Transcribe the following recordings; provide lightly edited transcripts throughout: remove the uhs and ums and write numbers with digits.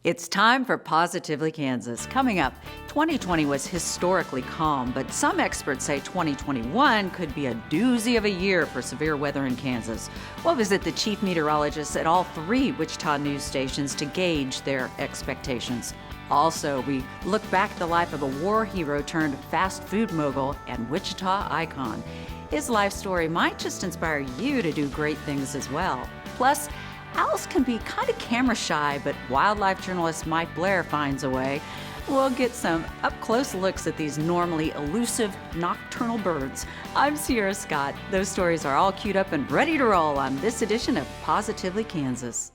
It's time for Positively Kansas. Coming up, 2020 was historically calm, but some experts say 2021 could be a doozy of a year for severe weather in Kansas. We'll visit the chief meteorologists at all three Wichita news stations to gauge their expectations. Also, we look back at the life of a war hero turned fast food mogul and Wichita icon. His life story might just inspire you to do great things as well. Plus, owls can be kind of camera shy, but wildlife journalist Mike Blair finds a way. We'll get some up-close looks at these normally elusive nocturnal birds. I'm Sierra Scott. Those stories are all queued up and ready to roll on this edition of Positively Kansas.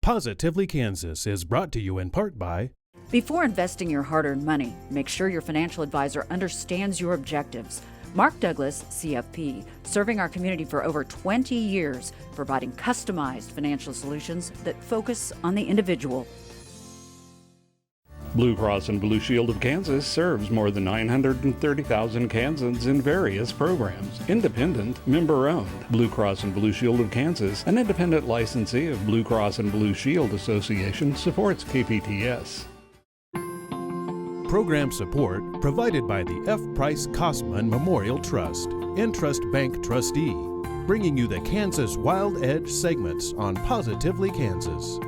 Positively Kansas is brought to you in part by... Before investing your hard-earned money, make sure your financial advisor understands your objectives. Mark Douglas, CFP, serving our community for over 20 years, providing customized financial solutions that focus on the individual. Blue Cross and Blue Shield of Kansas serves more than 930,000 Kansans in various programs. Independent, member-owned. Blue Cross and Blue Shield of Kansas, an independent licensee of Blue Cross and Blue Shield Association, supports KPTS. Program support provided by the F. Price Kosman Memorial Trust, Entrust Bank Trustee, bringing you the Kansas Wild Edge segments on Positively Kansas.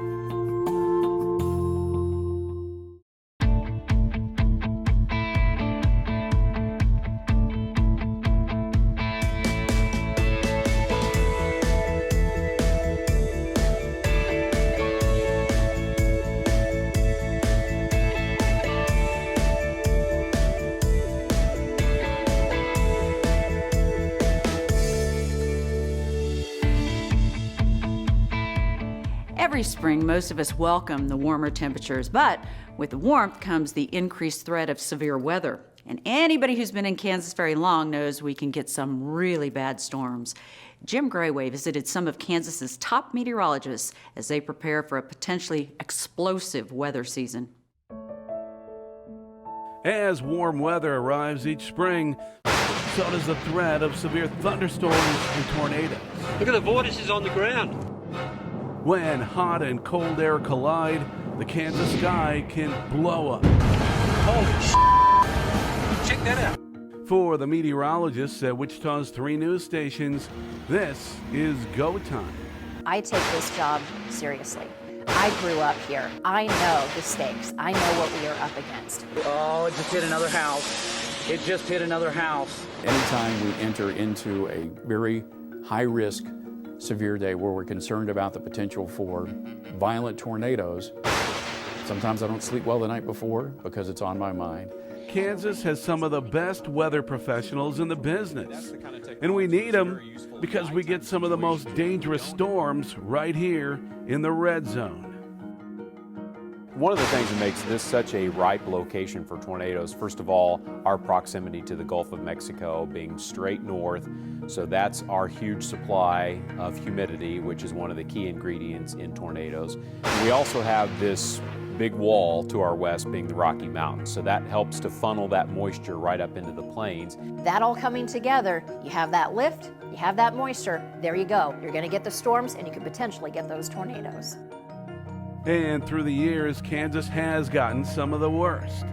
Every spring, most of us welcome the warmer temperatures, but with the warmth comes the increased threat of severe weather. And anybody who's been in Kansas very long knows we can get some really bad storms. Jim Grayway visited some of Kansas's top meteorologists as they prepare for a potentially explosive weather season. As warm weather arrives each spring, so does the threat of severe thunderstorms and tornadoes. Look at the vortices on the ground. When hot and cold air collide, the Kansas sky can blow up. Holy shit. Check that out. For the meteorologists at Wichita's three news stations, this is go time. I take this job seriously. I grew up here. I know the stakes. I know what we are up against. Oh, it just hit another house. It just hit another house. Anytime we enter into a very high-risk severe day where we're concerned about the potential for violent tornadoes, sometimes I don't sleep well the night before because it's on my mind. Kansas has some of the best weather professionals in the business, and we need them because we get some of the most dangerous storms right here in the red zone. One of the things that makes this such a ripe location for tornadoes, first of all, our proximity to the Gulf of Mexico being straight north. So that's our huge supply of humidity, which is one of the key ingredients in tornadoes. And we also have this big wall to our west being the Rocky Mountains. So that helps to funnel that moisture right up into the plains. That all coming together, you have that lift, you have that moisture, there you go. You're going to get the storms and you could potentially get those tornadoes. And through the years, Kansas has gotten some of the worst.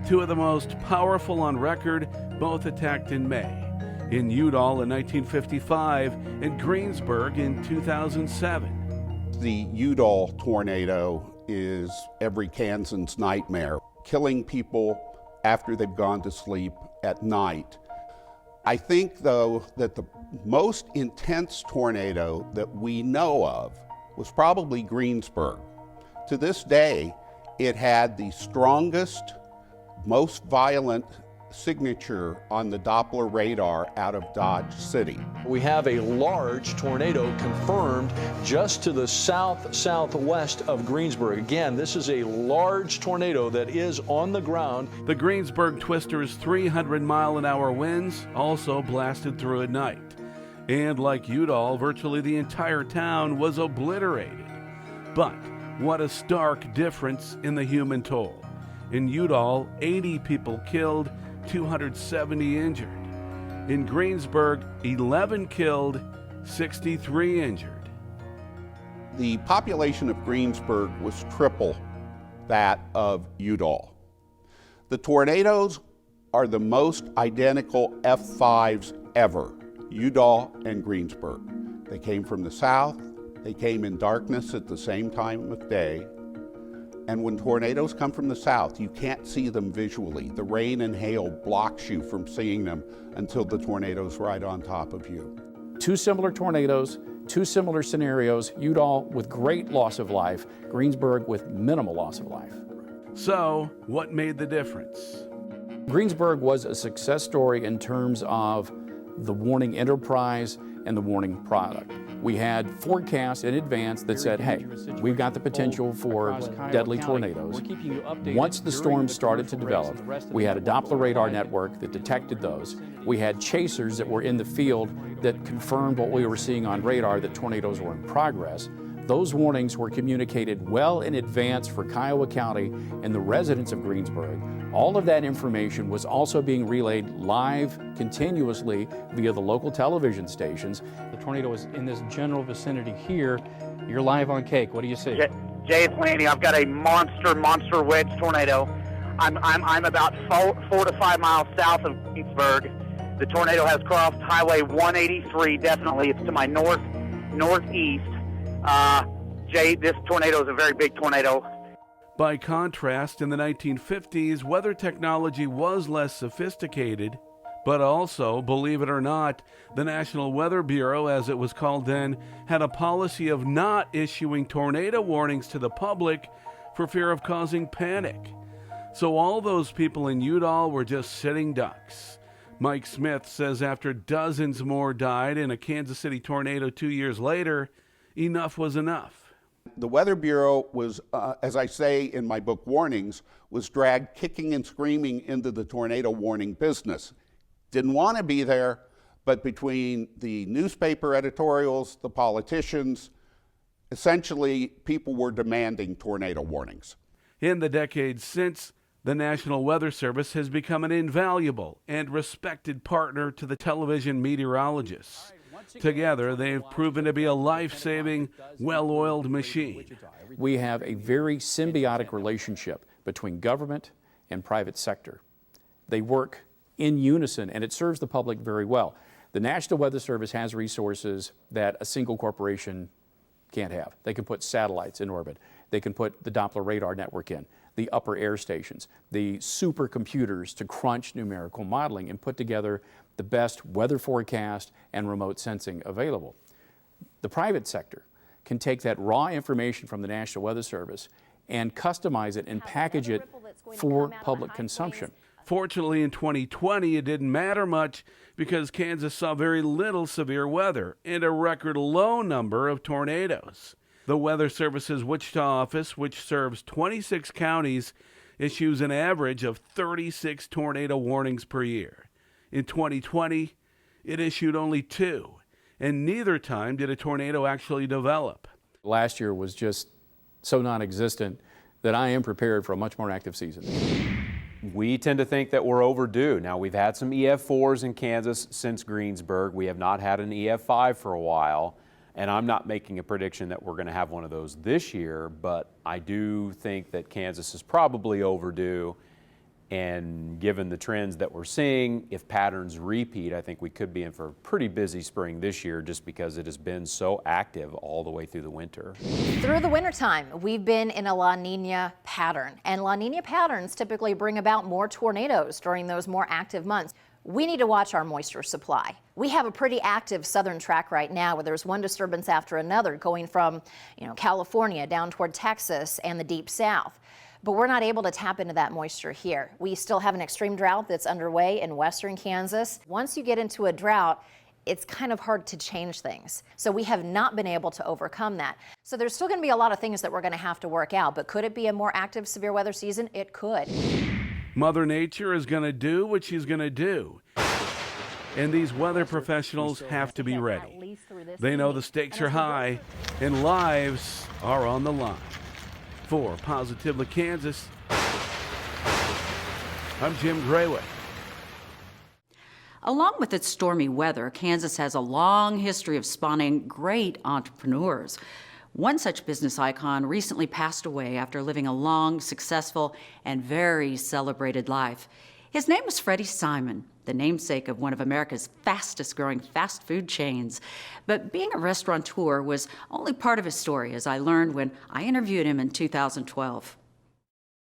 Two of the most powerful on record both attacked in May. In Udall in 1955 and Greensburg in 2007. The Udall Tornado is every Kansan's nightmare, killing people after they've gone to sleep at night. I think, though, that the most intense tornado that we know of was probably Greensburg. To this day, it had the strongest, most violent signature on the Doppler radar out of Dodge City. We have a large tornado confirmed just to the southwest of Greensburg. Again, this is a large tornado that is on the ground. The Greensburg twister's 300-mile-an-hour winds also blasted through at night. And like Udall, virtually the entire town was obliterated. But what a stark difference in the human toll. In Udall, 80 people killed, 270 injured. In Greensburg, 11 killed, 63 injured. The population of Greensburg was triple that of Udall. The tornadoes are the most identical F5s ever, Udall and Greensburg. They came from the south, they came in darkness at the same time of day, and when tornadoes come from the south, you can't see them visually. The rain and hail blocks you from seeing them until the tornado's right on top of you. Two similar tornadoes, two similar scenarios, Udall with great loss of life, Greensburg with minimal loss of life. So, what made the difference? Greensburg was a success story in terms of the warning enterprise and the warning product. We had forecasts in advance that said, hey, we've got the potential for deadly tornadoes. Once the storms started to develop, we had a Doppler radar network that detected those. We had chasers that were in the field that confirmed what we were seeing on radar, that tornadoes were in progress. Those warnings were communicated well in advance for Kiowa County and the residents of Greensburg. All of that information was also being relayed live continuously via the local television stations. The tornado is in this general vicinity here. You're live on Cake. What do you see? Jay, it's Lanny. I've got a monster wedge tornado. I'm about 4 to 5 miles south of Greensburg. The tornado has crossed Highway 183. Definitely, it's to my northeast. Jay, this tornado is a very big tornado. By contrast, in the 1950s, weather technology was less sophisticated, but also, believe it or not, the National Weather Bureau, as it was called then, had a policy of not issuing tornado warnings to the public for fear of causing panic. So all those people in Udall were just sitting ducks. Mike Smith says after dozens more died in a Kansas City tornado 2 years later, enough was enough. The Weather Bureau was, as I say in my book Warnings, was dragged kicking and screaming into the tornado warning business. Didn't want to be there, but between the newspaper editorials, the politicians, essentially people were demanding tornado warnings. In the decades since, the National Weather Service has become an invaluable and respected partner to the television meteorologists. Together, they've proven to be a life-saving, well-oiled machine. We have a very symbiotic relationship between government and private sector. They work in unison, and it serves the public very well. The National Weather Service has resources that a single corporation can't have. They can put satellites in orbit. They can put the Doppler radar network in, the upper air stations, the supercomputers to crunch numerical modeling and put together the best weather forecast and remote sensing available. The private sector can take that raw information from the National Weather Service and customize it and package it for public consumption. Fortunately, in 2020, it didn't matter much because Kansas saw very little severe weather and a record low number of tornadoes. The Weather Service's Wichita office, which serves 26 counties, issues an average of 36 tornado warnings per year. In 2020, it issued only 2, and neither time did a tornado actually develop. Last year was just so non-existent that I am prepared for a much more active season. We tend to think that we're overdue. Now, we've had some EF4s in Kansas since Greensburg. We have not had an EF5 for a while, and I'm not making a prediction that we're going to have one of those this year, but I do think that Kansas is probably overdue. And given the trends that we're seeing, if patterns repeat, I think we could be in for a pretty busy spring this year just because it has been so active all the way through the winter. Through the wintertime, we've been in a La Nina pattern, and La Nina patterns typically bring about more tornadoes during those more active months. We need to watch our moisture supply. We have a pretty active southern track right now where there's one disturbance after another going from, California down toward Texas and the deep south. But we're not able to tap into that moisture here. We still have an extreme drought that's underway in western Kansas. Once you get into a drought, it's kind of hard to change things. So we have not been able to overcome that. So there's still gonna be a lot of things that we're gonna have to work out, but could it be a more active severe weather season? It could. Mother Nature is gonna do what she's gonna do. And these weather professionals have to be ready. They know the stakes are high and lives are on the line. For Positively Kansas, I'm Jim Grayway. Along with its stormy weather, Kansas has a long history of spawning great entrepreneurs. One such business icon recently passed away after living a long, successful, and very celebrated life. His name was Freddy Simon, the namesake of one of America's fastest-growing fast food chains. But being a restaurateur was only part of his story, as I learned when I interviewed him in 2012.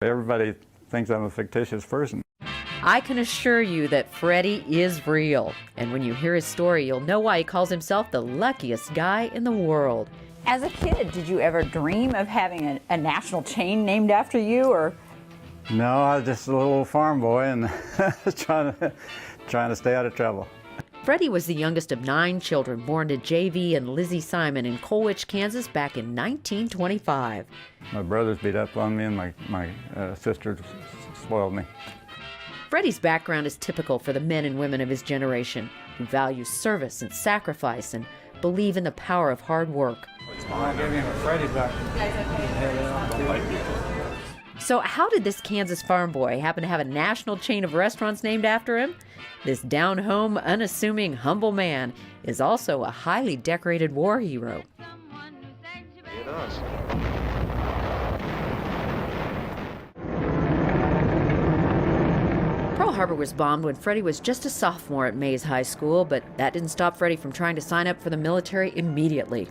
Everybody thinks I'm a fictitious person. I can assure you that Freddy is real. And when you hear his story, you'll know why he calls himself the luckiest guy in the world. As a kid, did you ever dream of having a national chain named after you, or? No, I was just a little farm boy and trying to stay out of trouble. Freddy was the youngest of 9 children born to J.V. and Lizzie Simon in Colwich, Kansas back in 1925. My brothers beat up on me and my sister spoiled me. Freddy's background is typical for the men and women of his generation who value service and sacrifice and believe in the power of hard work. I gave him a Freddy back. So how did this Kansas farm boy happen to have a national chain of restaurants named after him? This down-home, unassuming, humble man is also a highly decorated war hero. It does. Pearl Harbor was bombed when Freddy was just a sophomore at Mays High School, but that didn't stop Freddy from trying to sign up for the military immediately.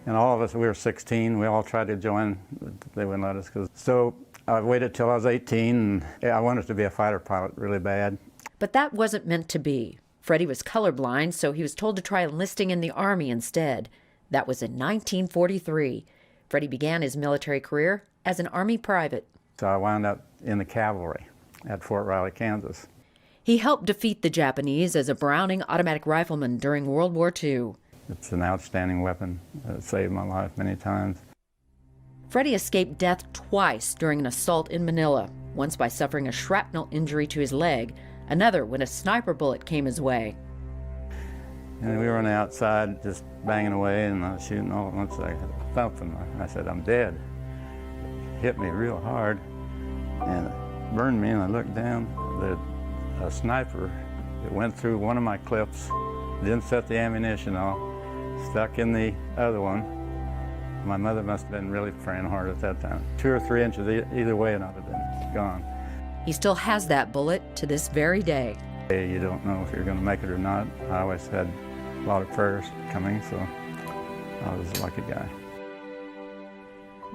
And all of us, we were 16, we all tried to join, but they wouldn't let us. So I waited till I was 18, and I wanted to be a fighter pilot really bad. But that wasn't meant to be. Freddy was colorblind, so he was told to try enlisting in the Army instead. That was in 1943. Freddy began his military career as an Army private. So I wound up in the cavalry at Fort Riley, Kansas. He helped defeat the Japanese as a Browning automatic rifleman during World War II. It's an outstanding weapon. It saved my life many times. Freddy escaped death twice during an assault in Manila, once by suffering a shrapnel injury to his leg, another when a sniper bullet came his way. And we were on the outside just banging away, and I was shooting all at once. I thumped him. I said, "I'm dead." It hit me real hard, and it burned me, and I looked down. A sniper, it went through one of my clips, didn't set the ammunition off, stuck in the other one. My mother must have been really praying hard at that time. 2 or 3 inches either way, and I'd have been gone. He still has that bullet to this very day. You don't know if you're going to make it or not. I always had a lot of prayers coming, so I was a lucky guy.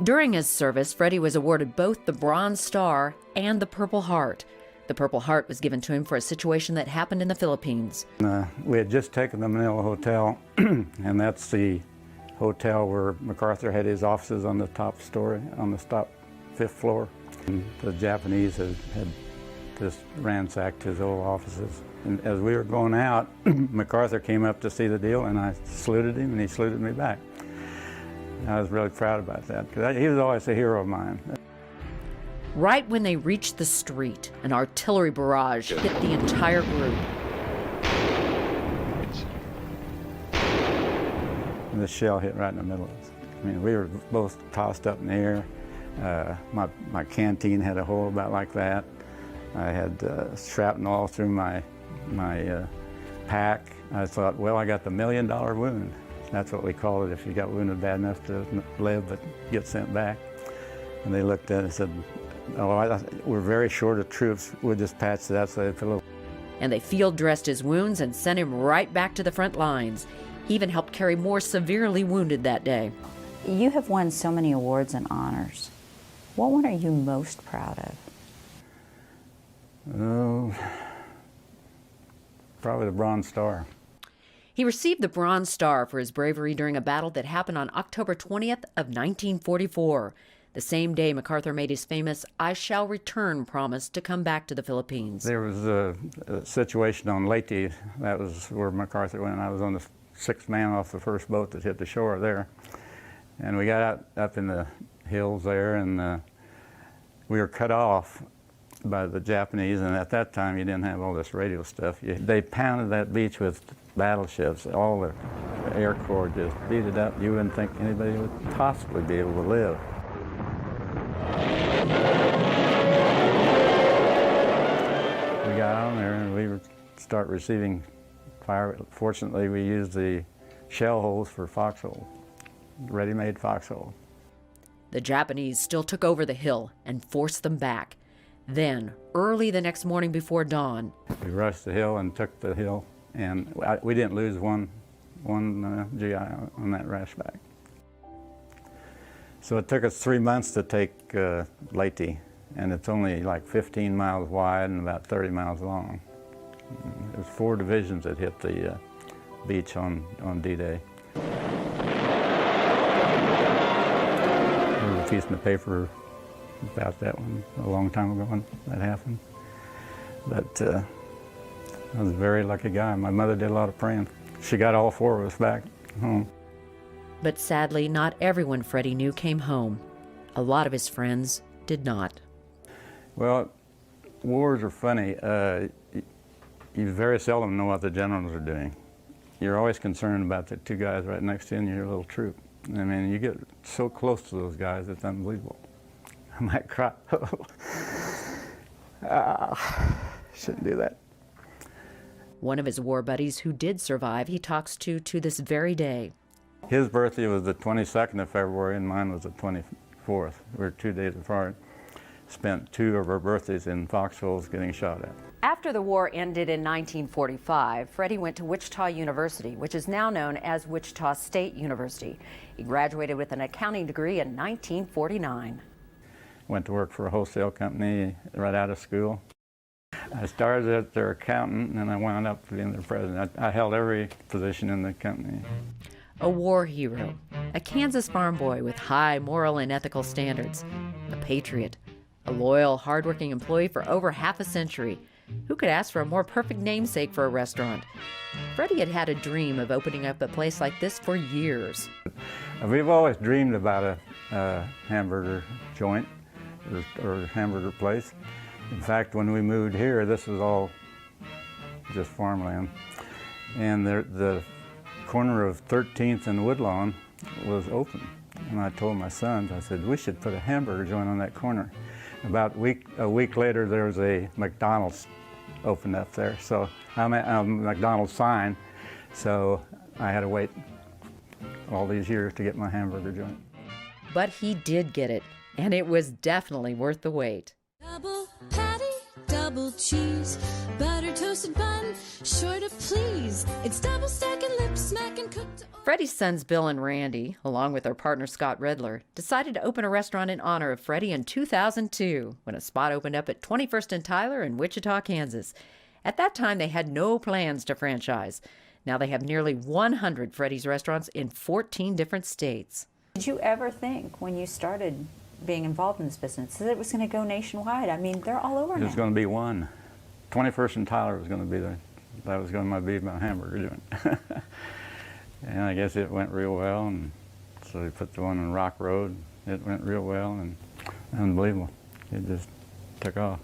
During his service, Freddy was awarded both the Bronze Star and the Purple Heart. The Purple Heart was given to him for a situation that happened in the Philippines. We had just taken the Manila Hotel, and that's the hotel where MacArthur had his offices on the top story, on the top 5th floor. And the Japanese had just ransacked his old offices. And as we were going out, MacArthur came up to see the deal, and I saluted him, and he saluted me back. I was really proud about that, because he was always a hero of mine. Right when they reached the street, an artillery barrage hit the entire group. And the shell hit right in the middle of us. I mean, we were both tossed up in the air. My canteen had a hole about like that. I had shrapnel all through my pack. I thought, well, I got the $1 million wound. That's what we call it if you got wounded bad enough to live but get sent back. And they looked at it and said, "Oh, we're very short of troops. We'll just patch that so they feel." And they field dressed his wounds and sent him right back to the front lines. He even helped carry more severely wounded that day. You have won so many awards and honors. What one are you most proud of? Oh, probably the Bronze Star. He received the Bronze Star for his bravery during a battle that happened on October 20th of 1944. The same day MacArthur made his famous "I shall return" promise to come back to the Philippines. There was a situation on Leyte. That was where MacArthur went. I was on the 6th man off the first boat that hit the shore there. And we got out up in the hills there, and we were cut off by the Japanese. And at that time, you didn't have all this radio stuff. They pounded that beach with battleships. All the Air Corps just beat it up. You wouldn't think anybody would possibly be able to live. We got on there and we would start receiving fire. Fortunately, we used the shell holes for foxholes. ready-made foxhole. The Japanese still took over the hill and forced them back. Then, early the next morning before dawn, We rushed the hill and took the hill, and we didn't lose one GI on that rush back. So it took us 3 months to take Leyte, and it's only like 15 miles wide and about 30 miles long. It was 4 divisions that hit the beach on D-Day. There was a piece in the paper about that one a long time ago when that happened. But I was a very lucky guy. My mother did a lot of praying. She got all 4 of us back home. but sadly not everyone Freddy knew came home. A lot of his friends did not. Well, wars are funny. You very seldom know what the generals are doing. You're always concerned about the 2 guys right next to you in your little troop. I mean, you get so close to those guys, it's unbelievable. I might cry. Shouldn't do that. One of his war buddies who did survive, he talks to this very day. His birthday was the 22nd of February and mine was the 24th. We're 2 days apart. Spent 2 of our birthdays in foxholes getting shot at. After the war ended in 1945, Freddy went to Wichita University, which is now known as Wichita State University. He graduated with an accounting degree in 1949. Went to work for a wholesale company right out of school. I started as their accountant and I wound up being their president. I held every position in the company. A war hero, a Kansas farm boy with high moral and ethical standards, a patriot, a loyal, hardworking employee for over half a century. Who could ask for a more perfect namesake for a restaurant? Freddy had had a dream of opening up a place like this for years. We've always dreamed about a hamburger joint or hamburger place. In fact, when we moved here, this was all just farmland. And the corner of 13th and Woodlawn was open. And I told my sons, I said, we should put a hamburger joint on that corner. About a week later, there was a McDonald's opened up there. So I'm at a McDonald's sign. So I had to wait all these years to get my hamburger joint. But he did get it, and it was definitely worth the wait. Double patty, double cheese, butter toasted bun, sure to please. It's double stacking, lip smacking, cooked. Freddy's sons Bill and Randy, along with their partner Scott Redler, decided to open a restaurant in honor of Freddy in 2002 when a spot opened up at 21st and Tyler in Wichita, Kansas. At that time, they had no plans to franchise. Now they have nearly 100 Freddy's restaurants in 14 different states. Did you ever think when you started being involved in this business that it was going to go nationwide? I mean, they're all over now. It was going to be one. 21st and Tyler was going to be there. That was going to be my hamburger joint. And I guess it went real well, and so they put the one on Rock Road. It went real well, and unbelievable. It just took off.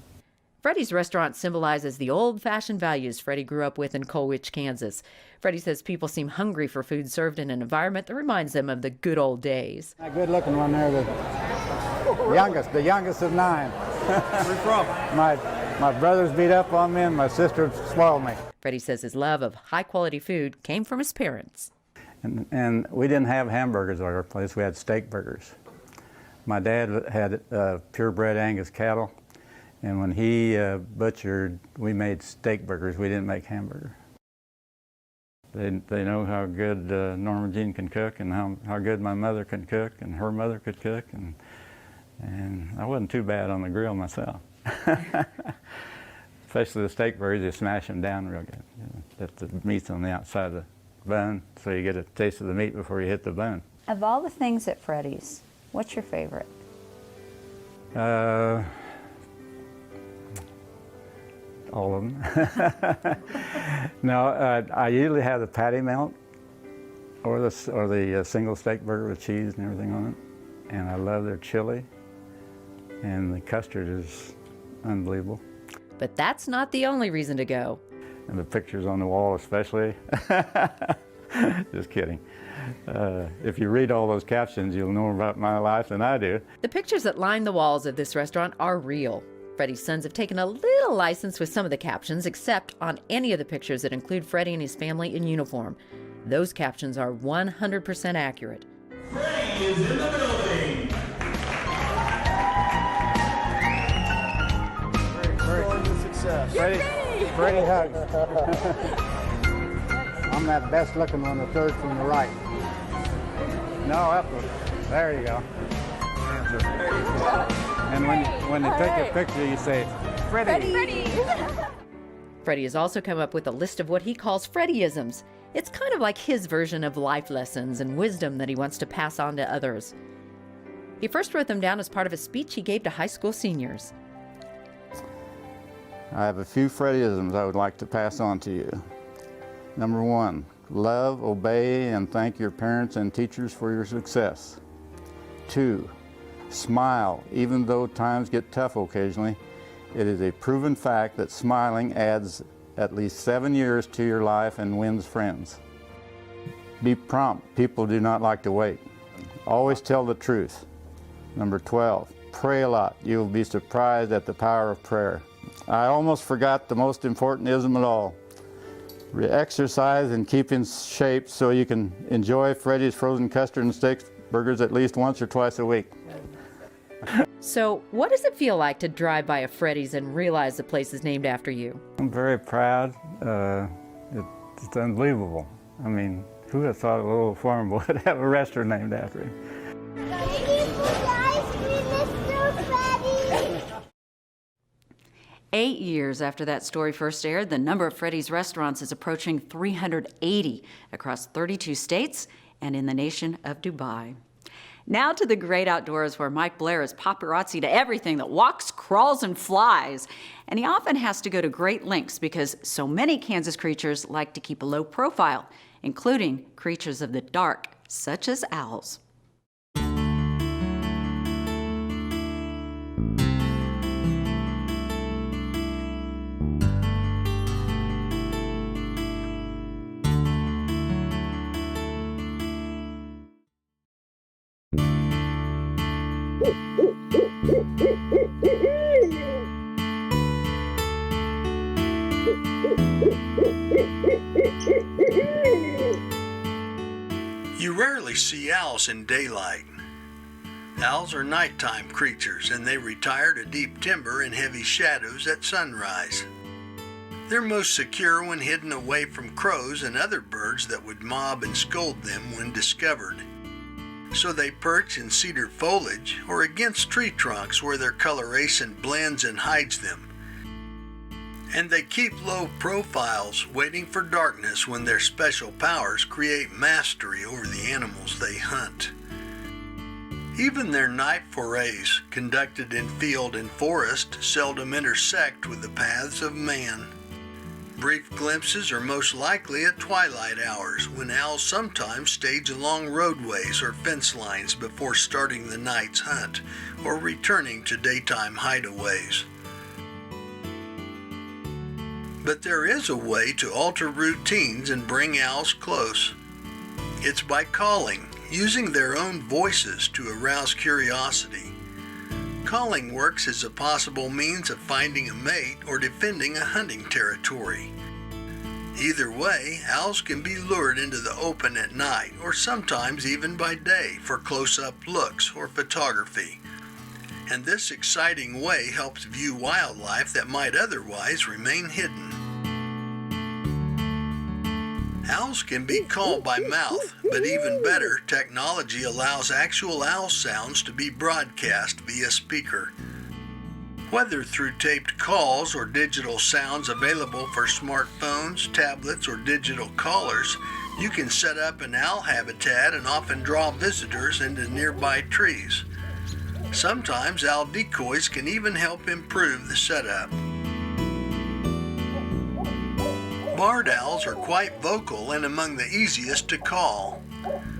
Freddy's restaurant symbolizes the old-fashioned values Freddy grew up with in Colwich, Kansas. Freddy says people seem hungry for food served in an environment that reminds them of the good old days. That good-looking one there, the youngest of 9. Where you from? My brothers beat up on me, and my sister spoiled me. Freddy says his love of high-quality food came from his parents. And we didn't have hamburgers at our place. We had steak burgers. My dad had purebred Angus cattle. And when he butchered, we made steak burgers. We didn't make hamburger. They know how good Norma Jean can cook and how good my mother can cook and her mother could cook. And I wasn't too bad on the grill myself. Especially the steak burgers, you smash them down real good. That the meat's on the outside of the bun, so you get a taste of the meat before you hit the bun. Of all the things at Freddy's, what's your favorite? All of them. No, I usually have the patty melt or the single steak burger with cheese and everything on it. And I love their chili. And the custard is unbelievable. But that's not the only reason to go. And the pictures on the wall especially. Just kidding. If you read all those captions, you'll know about my life than I do. The pictures that line the walls of this restaurant are real. Freddy's sons have taken a little license with some of the captions, except on any of the pictures that include Freddy and his family in uniform. Those captions are 100% accurate. Freddy is in the building. Very success. Freddy hugs. I'm that best looking one, the third from the right. No, up. There you go. And when they take a picture, you say, Freddy. Freddy has also come up with a list of what he calls Freddy-Isms. It's kind of like his version of life lessons and wisdom that he wants to pass on to others. He first wrote them down as part of a speech he gave to high school seniors. I have a few Freddy-Isms I would like to pass on to you. Number 1, love, obey, and thank your parents and teachers for your success. 2, smile, even though times get tough occasionally. It is a proven fact that smiling adds at least 7 years to your life and wins friends. Be prompt. People do not like to wait. Always tell the truth. Number 12, pray a lot. You will be surprised at the power of prayer. I almost forgot the most important ism of all. Exercise and keep in shape so you can enjoy Freddy's frozen custard and steak burgers at least once or twice a week. So, what does it feel like to drive by a Freddy's and realize the place is named after you? I'm very proud. It's unbelievable. I mean, who would have thought a little farm would have a restaurant named after him? 8 years after that story first aired, the number of Freddy's restaurants is approaching 380 across 32 states and in the nation of Dubai. Now to the great outdoors, where Mike Blair is paparazzi to everything that walks, crawls, and flies. And he often has to go to great lengths because so many Kansas creatures like to keep a low profile, including creatures of the dark, such as owls. You rarely see owls in daylight. Owls are nighttime creatures, and they retire to deep timber and heavy shadows at sunrise. They're most secure when hidden away from crows and other birds that would mob and scold them when discovered. So they perch in cedar foliage or against tree trunks where their coloration blends and hides them. And they keep low profiles, waiting for darkness when their special powers create mastery over the animals they hunt. Even their night forays, conducted in field and forest, seldom intersect with the paths of man. Brief glimpses are most likely at twilight hours, when owls sometimes stage along roadways or fence lines before starting the night's hunt or returning to daytime hideaways. But there is a way to alter routines and bring owls close. It's by calling, using their own voices to arouse curiosity. Calling works as a possible means of finding a mate or defending a hunting territory. Either way, owls can be lured into the open at night or sometimes even by day for close-up looks or photography. And this exciting way helps view wildlife that might otherwise remain hidden. Owls can be called by mouth, but even better, technology allows actual owl sounds to be broadcast via speaker. Whether through taped calls or digital sounds available for smartphones, tablets, or digital callers, you can set up an owl habitat and often draw visitors into nearby trees. Sometimes owl decoys can even help improve the setup. Barred owls are quite vocal and among the easiest to call.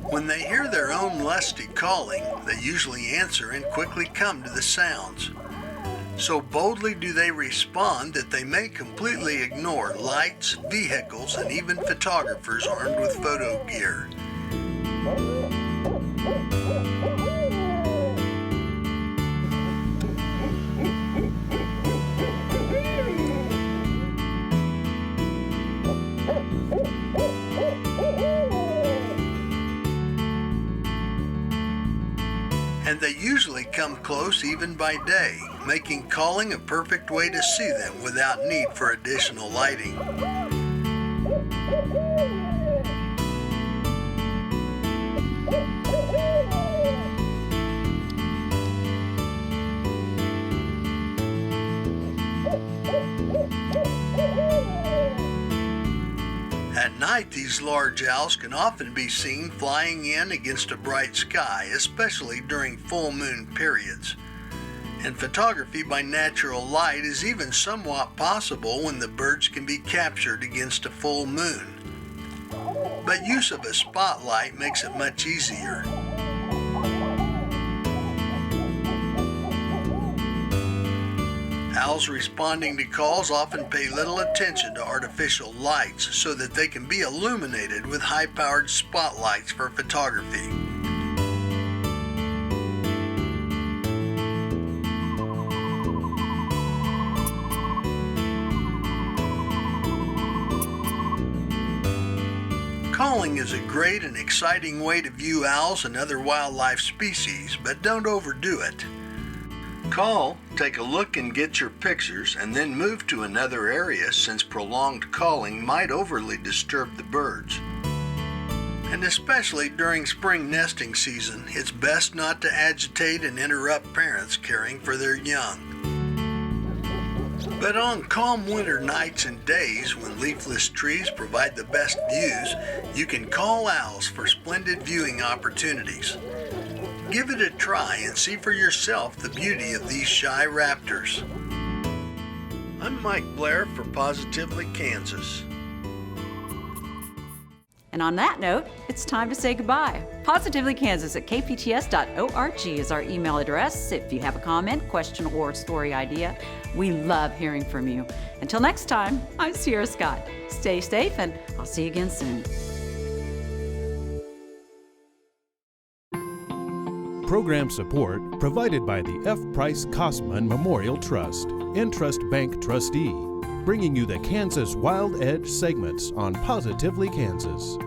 When they hear their own lusty calling, they usually answer and quickly come to the sounds. So boldly do they respond that they may completely ignore lights, vehicles, and even photographers armed with photo gear. come close even by day, making calling a perfect way to see them without need for additional lighting. At night, these large owls can often be seen flying in against a bright sky, especially during full moon periods. And photography by natural light is even somewhat possible when the birds can be captured against a full moon. But use of a spotlight makes it much easier. Owls responding to calls often pay little attention to artificial lights so that they can be illuminated with high-powered spotlights for photography. Calling is a great and exciting way to view owls and other wildlife species, but don't overdo it. Call, take a look and get your pictures, and then move to another area since prolonged calling might overly disturb the birds. And especially during spring nesting season, it's best not to agitate and interrupt parents caring for their young. But on calm winter nights and days when leafless trees provide the best views, you can call owls for splendid viewing opportunities. Give it a try and see for yourself the beauty of these shy raptors. I'm Mike Blair for Positively Kansas. And on that note, it's time to say goodbye. Positively Kansas at kpts.org is our email address. If you have a comment, question, or story idea, we love hearing from you. Until next time, I'm Sierra Scott. Stay safe, and I'll see you again soon. Program support provided by the F. Price Kosman Memorial Trust, Entrust Bank Trustee, bringing you the Kansas Wild Edge segments on Positively Kansas.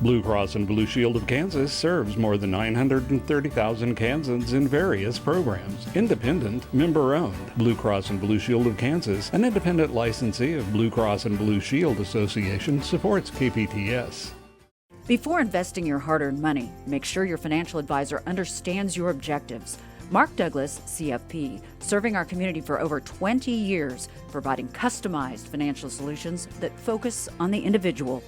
Blue Cross and Blue Shield of Kansas serves more than 930,000 Kansans in various programs. Independent, member-owned. Blue Cross and Blue Shield of Kansas, an independent licensee of Blue Cross and Blue Shield Association, supports KPTS. Before investing your hard-earned money, make sure your financial advisor understands your objectives. Mark Douglas, CFP, serving our community for over 20 years, providing customized financial solutions that focus on the individual.